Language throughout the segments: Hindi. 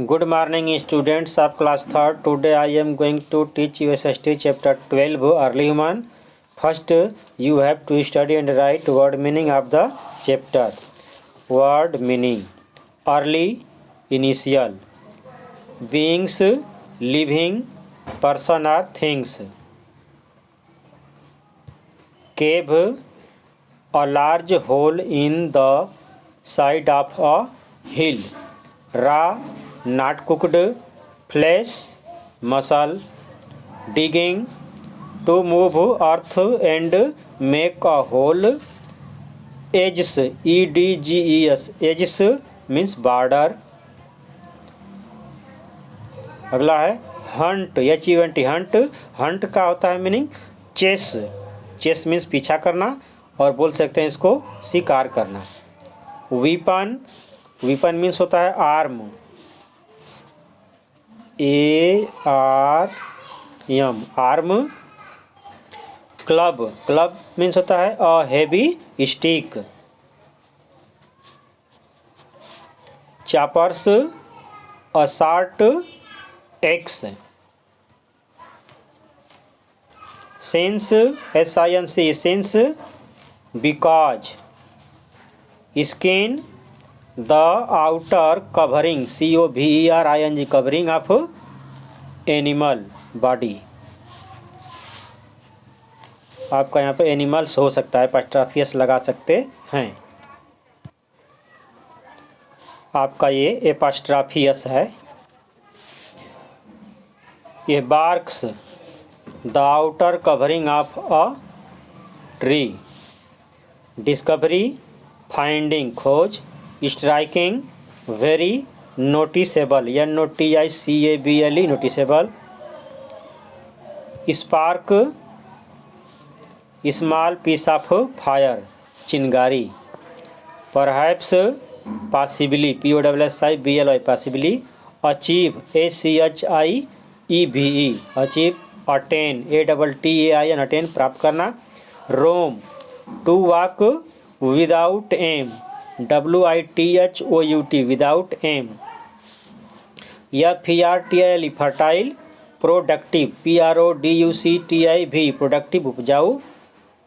Good morning students of class 3rd. Today I am going to teach you SST chapter 12 early human. First you have to study and write word meaning of the chapter. Word meaning: early, initial, beings, living, person or things. Cave, a large hole in the side of a hill. Raw, not cooked, flesh, muscle. Digging, to move earth and make a hole. Edges, edges, edges means border. अगला है हंट, एच हंट. हंट का होता है मीनिंग चेस. चेस मीन्स पीछा करना और बोल सकते हैं इसको शिकार करना. वीपन, वीपन मीन्स होता है arm, ARM, arm. Club, club means होता है a heavy stick. Choppers, a short x. Sense, SINC, sense because. Skin, the outer covering, COVERING, covering of animal body. आपका यहाँ पे एनिमल्स हो सकता है, एपॉस्ट्रोफी लगा सकते हैं. आपका ये एपॉस्ट्रोफी है. ये barks, the outer covering of a tree. Discovery, finding, खोज. Striking, very. Noticeable, NOTICABLE, noticeable. Spark, small piece of fire, चिंगारी. Perhaps, possibly, POSSIBLY, possibly. Achieve, ACHIEVE, achieve. Attain, ATTAIN, attain, प्राप्त करना. Roam, to walk without aim, WITHOUT, without aim. FERTILE, fertile. Productive, PRODUCTIV, productive, उपजाऊ.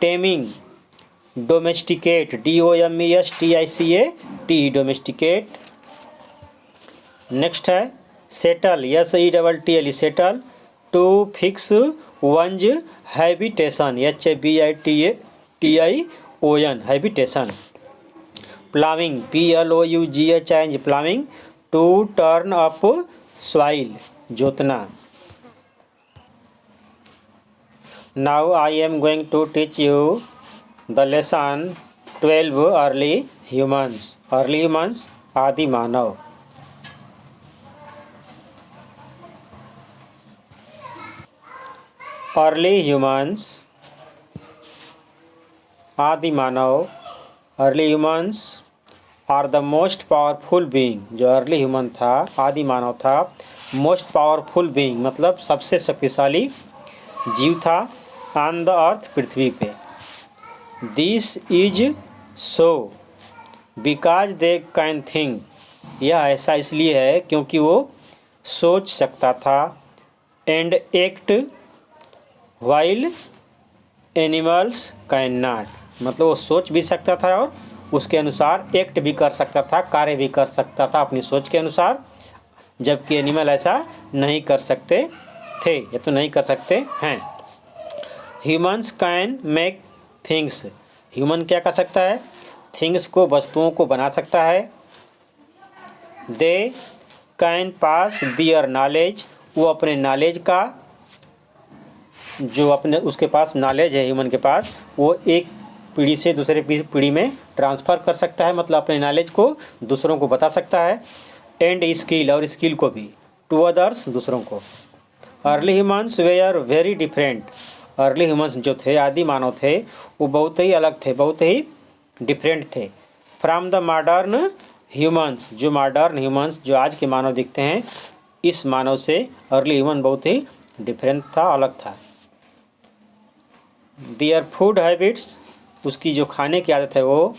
Taming, domesticate, DOMESTICAT, domesticate. Next है settle, SETTLE, settle. To fix one's habitation, HABITATION, habitation. Ploughing, PLOUGHING, ploughing. To turn up soil, जोतना. Now I am going to teach you the lesson 12 early humans. Early humans, आदि मानव. Early humans, आदि मानव. Early humans are the most powerful being. जो early human था, आदि मानव था, most powerful being मतलब सबसे शक्तिशाली जीव था ऑन द अर्थ, पृथ्वी पे. This is so because they can think, यह ऐसा इसलिए है क्योंकि वो सोच सकता था. And act while animals can not, मतलब वो सोच भी सकता था और उसके अनुसार एक्ट भी कर सकता था, कार्य भी कर सकता था अपनी सोच के अनुसार, जबकि एनिमल ऐसा नहीं कर सकते थे या तो नहीं कर सकते हैं. Humans can make things, human क्या कर सकता है, थिंग्स को, वस्तुओं को बना सकता है. They can pass their knowledge, वो अपने नॉलेज का, जो अपने उसके पास नॉलेज है ह्यूमन के पास, वो एक पीढ़ी से दूसरे पीढ़ी में ट्रांसफ़र कर सकता है, मतलब अपने नॉलेज को दूसरों को बता सकता है. एंड स्किल, और स्किल को भी, टू अदर्स, दूसरों को. Early humans were very different, early humans जो थे, आदि मानव थे, वो बहुत ही अलग थे, बहुत ही डिफरेंट थे. फ्रॉम द मॉडर्न ह्यूमन्स, जो मॉडर्न ह्यूमन्स, जो आज के मानव दिखते हैं, इस मानव से अर्ली ह्यूमन बहुत ही डिफरेंट था, अलग था. देयर फूड हैबिट्स, उसकी जो खाने की आदत है वो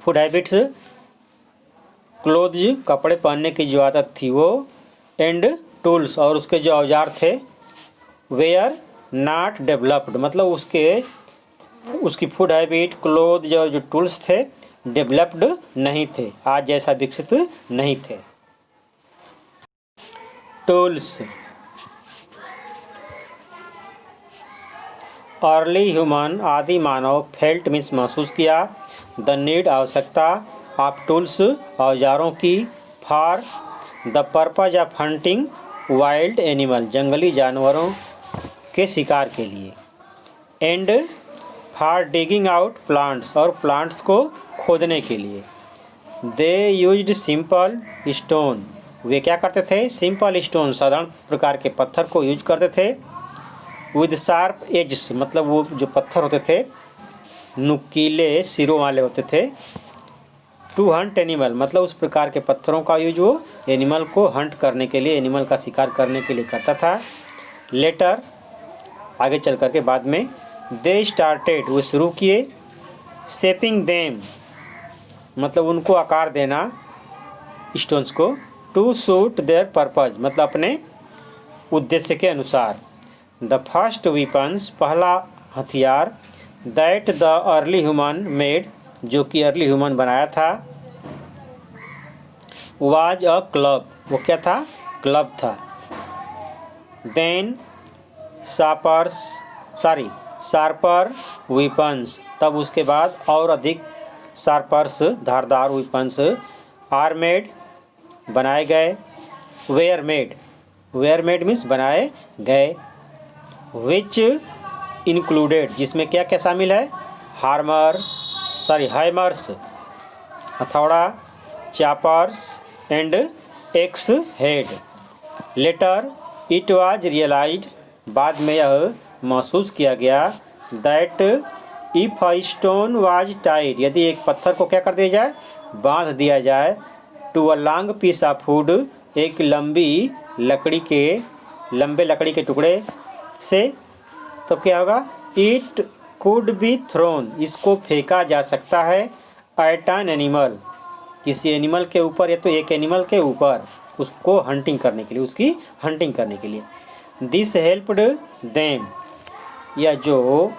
फूड हैबिट्स क्लोथ्स कपड़े पहनने की जो आदत थी वो, एंड टूल्स और उसके जो औजार थे, वेयर नॉट डेवलप्ड मतलब उसकी फूड हैबिट, क्लोथ और जो टूल्स थे डेवलप्ड नहीं थे, आज जैसा विकसित नहीं थे। टूल्स। अर्ली ह्यूमन आदि मानव फेल्ट मीन्स महसूस किया, द नीड आवश्यकता, ऑफ टूल्स औजारों की, for the purpose of hunting wild animal जंगली जानवरों के शिकार के लिए, and for digging out plants और प्लांट्स को खोदने के लिए। दे यूज्ड सिंपल स्टोन वे क्या करते थे, सिंपल स्टोन साधारण प्रकार के पत्थर को यूज करते थे, विद शार्प एज्स मतलब वो जो पत्थर होते थे नुकीले सिरों वाले होते थे, टू हंट एनिमल मतलब उस प्रकार के पत्थरों का यूज वो एनिमल को हंट करने के लिए, एनिमल का शिकार करने के लिए करता था। लेटर आगे चल कर के बाद में, दे स्टार्टेड वो शुरू किए, शेपिंग देम मतलब उनको आकार देना स्टोन्स को, टू सूट देयर पर्पज मतलब अपने उद्देश्य के अनुसार। द फर्स्ट वीपन्स पहला हथियार, that the early human made जो कि अर्ली ह्यूमन बनाया था, वाज अ क्लब वो क्या था, क्लब था। देन शार्पर वीपन्स तब उसके बाद और अधिक शार्पर्स धारदार वीपन्स, आर मेड बनाए गए, वेयर मेड मीन्स बनाए गए, विच इंक्लूडेड जिसमें क्या क्या शामिल है, हैमर्स हथौड़ा, choppers and axe head. Later it was realized बाद में यह महसूस किया गया, that if a stone was tied यदि एक पत्थर को क्या कर दिया जाए, बांध दिया जाए, to a long piece of wood एक लंबे लकड़ी के टुकड़े से, तो क्या होगा, इट कुड बी थ्रोन इसको फेंका जा सकता है, एट एन एनिमल किसी एनिमल के ऊपर या तो एक एनिमल के ऊपर उसको हंटिंग करने के लिए, उसकी हंटिंग करने के लिए। दिस हेल्प्ड देम या जो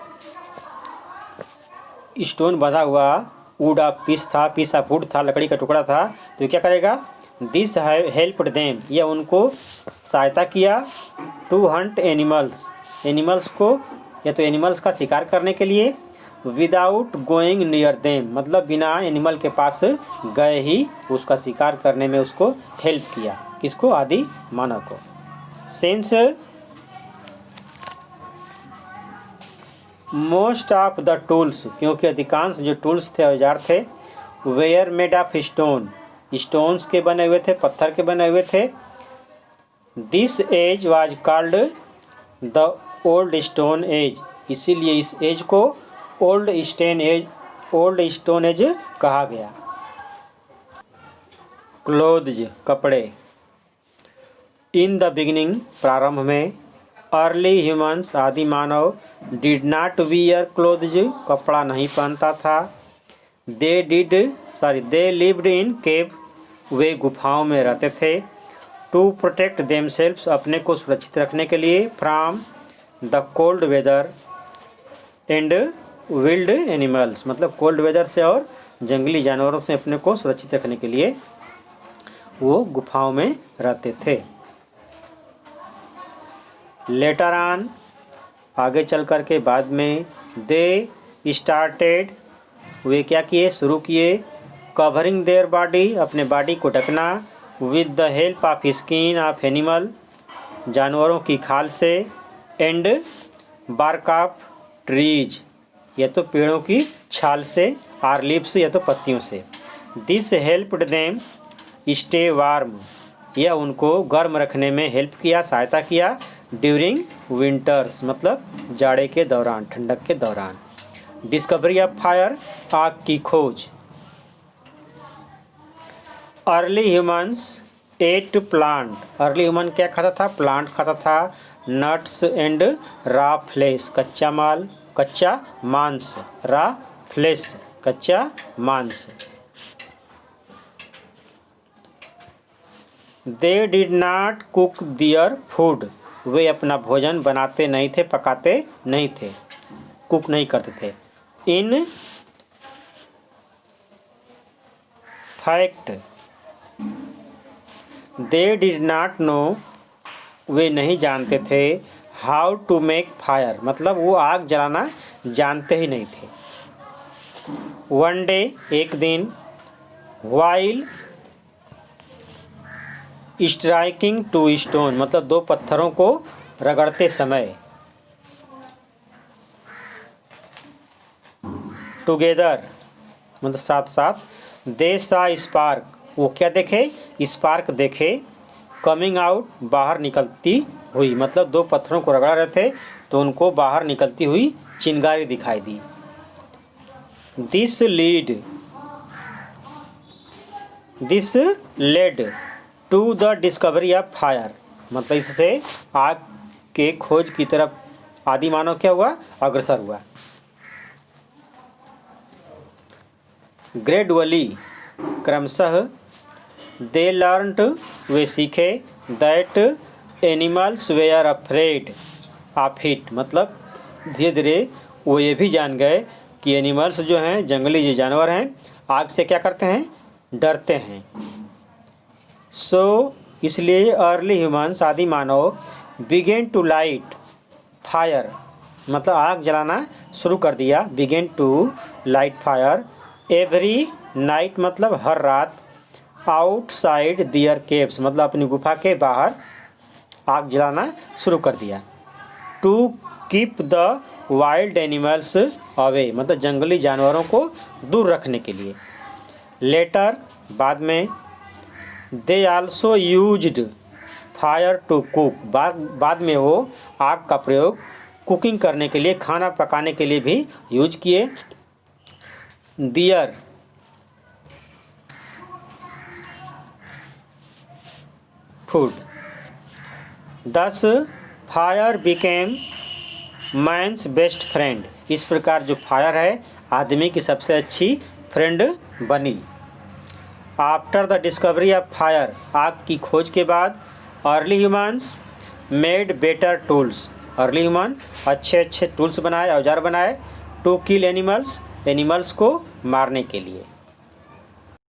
स्टोन बंधा हुआ would of peace of would था, लकड़ी का टुकड़ा था, तो क्या करेगा, दिस हेल्प्ड देम यह उनको सहायता किया, टू हंट एनिमल्स को या तो एनिमल्स का शिकार करने के लिए, विदाउट गोइंग नियर देम मतलब बिना एनिमल के पास गए ही उसका शिकार करने में उसको हेल्प किया, किसको, आदि मानव को। Since most of the tools क्योंकि अधिकांश जो टूल्स थे औजार थे, वेयर मेड ऑफ स्टोन्स के बने हुए थे, पत्थर के बने हुए थे। This age was called the old stone age इसीलिए इस एज को ओल्ड स्टोन एज कहा गया। क्लोथ्स कपड़े। इन द बिगिनिंग प्रारंभ में, अर्ली ह्यूमन्स आदि मानव डिड नॉट वियर क्लोथ्स कपड़ा नहीं पहनता था, दे लिव्ड इन केव वे गुफाओं में रहते थे, टू प्रोटेक्ट देमसेल्व्स अपने को सुरक्षित रखने के लिए, from the cold weather and wild animals मतलब कोल्ड वेदर से और जंगली जानवरों से अपने को सुरक्षित रखने के लिए वो गुफाओं में रहते थे। लेटर ऑन आगे चल कर के बाद में, दे स्टार्टेड वे क्या किए, शुरू किए, कवरिंग देयर बॉडी अपने बॉडी को ढकना, with the help of skin of animal जानवरों की खाल से, एंड बार्क ऑफ ट्रीज या तो पेड़ों की छाल से, आर लीव्स या तो पत्तियों से। This helped them stay warm यह उनको गर्म रखने में हेल्प किया, सहायता किया, ड्यूरिंग विंटर्स मतलब जाड़े के दौरान, ठंडक के दौरान। डिस्कवरी ऑफ फायर आग की खोज। Early humans ate plant early human क्या खाता था, प्लांट खाता था, नट्स एंड रॉ फ्लेश कच्चा मांस, रॉ फ्लेश कच्चा मांस। They did not cook their food, वे अपना भोजन बनाते नहीं थे, पकाते नहीं थे, कुक नहीं करते थे। In fact they did not know, वे नहीं जानते थे, हाउ टू मेक फायर, मतलब वो आग जलाना जानते ही नहीं थे। वन डे, एक दिन, वाइल स्ट्राइकिंग टू स्टोन, मतलब दो पत्थरों को रगड़ते समय। टुगेदर मतलब साथ साथ। दे सा स्पार्क, वो क्या देखे, स्पार्क देखे। कमिंग आउट, बाहर निकलती हुई, मतलब दो पत्थरों को रगड़ा रहे थे तो उनको बाहर निकलती हुई चिंगारी दिखाई दी। This led to the discovery of fire, मतलब इससे आग के खोज की तरफ आदि मानव क्या हुआ, अग्रसर हुआ। ग्रेडुअली, क्रमशः। दे लर्नड, वे सीखे। That animals were afraid of it, मतलब धीरे धीरे वो ये भी जान गए कि एनिमल्स जो हैं, जंगली जो जानवर हैं, आग से क्या करते हैं, डरते हैं। सो इसलिए अर्ली ह्यूमन्स, आदि मानव, बिगेन टू लाइट फायर, मतलब आग जलाना शुरू कर दिया। Began to light fire every night, मतलब हर रात। आउटसाइड दियर केव्स, मतलब अपनी गुफा के बाहर आग जलाना शुरू कर दिया। To keep the wild animals away, मतलब जंगली जानवरों को दूर रखने के लिए। लेटर, बाद में। They also used fire to cook, बाद में वो आग का प्रयोग कुकिंग करने के लिए, खाना पकाने के लिए भी यूज किए। Their food. Thus fire became man's best friend, इस प्रकार जो फायर है आदमी की सबसे अच्छी फ्रेंड बनी। After the discovery of fire, आग की खोज के बाद, early humans made better tools, early human अच्छे अच्छे टूल्स बनाए, औजार बनाए। टू किल एनिमल्स, एनिमल्स को मारने के लिए।